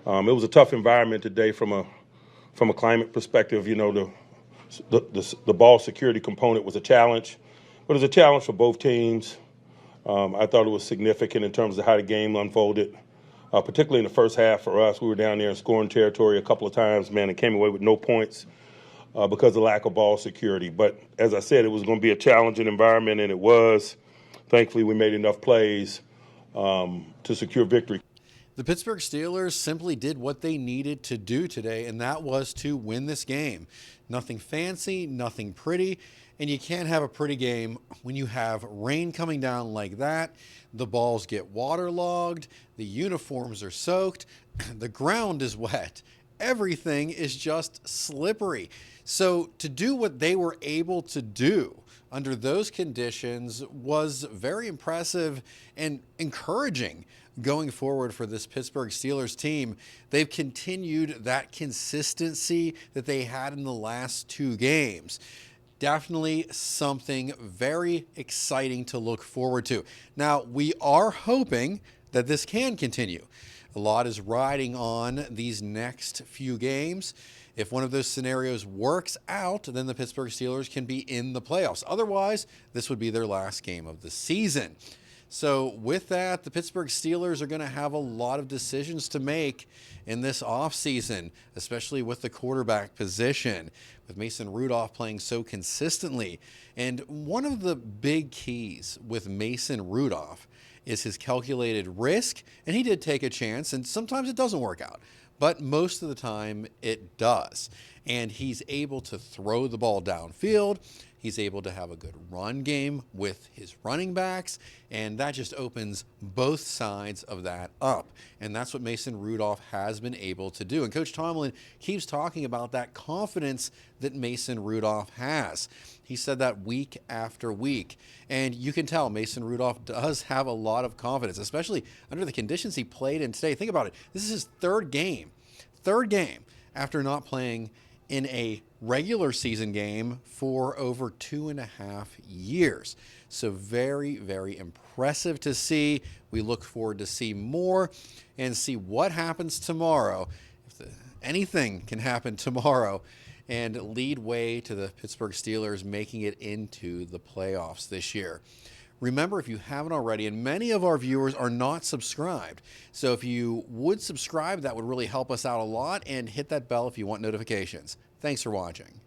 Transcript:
It was a tough environment today from a climate perspective. You know, the ball security component was a challenge, but it was a challenge for both teams. I thought it was significant in terms of how the game unfolded, particularly in the first half for us. We were down there in scoring territory a couple of times, man, and came away with no points because of lack of ball security. But as I said, it was going to be a challenging environment, and it was. Thankfully, we made enough plays to secure victory. The Pittsburgh Steelers simply did what they needed to do today, and that was to win this game. Nothing fancy, nothing pretty, and you can't have a pretty game when you have rain coming down like that. The balls get waterlogged, the uniforms are soaked, the ground is wet. Everything is just slippery. So to do what they were able to do under those conditions was very impressive and encouraging going forward for this Pittsburgh Steelers team. They've continued that consistency that they had in the last two games. Definitely something very exciting to look forward to. Now, we are hoping that this can continue. A lot is riding on these next few games. If one of those scenarios works out, then the Pittsburgh Steelers can be in the playoffs. Otherwise, this would be their last game of the season. So with that, the Pittsburgh Steelers are going to have a lot of decisions to make in this offseason, especially with the quarterback position, with Mason Rudolph playing so consistently. And one of the big keys with Mason Rudolph is his calculated risk, and he did take a chance, and sometimes it doesn't work out, but most of the time it does. And he's able to throw the ball downfield. He's able to have a good run game with his running backs, and that just opens both sides of that up. And that's what Mason Rudolph has been able to do. And Coach Tomlin keeps talking about that confidence that Mason Rudolph has. He said that week after week. And you can tell Mason Rudolph does have a lot of confidence, especially under the conditions he played in today. Think about it. This is his third game after not playing in a regular season game for over 2.5 years. So very, very impressive to see. We look forward to see more and see what happens tomorrow. Anything can happen tomorrow and lead way to the Pittsburgh Steelers making it into the playoffs this year. Remember, if you haven't already, and many of our viewers are not subscribed, so if you would subscribe, that would really help us out a lot, and hit that bell if you want notifications. Thanks for watching.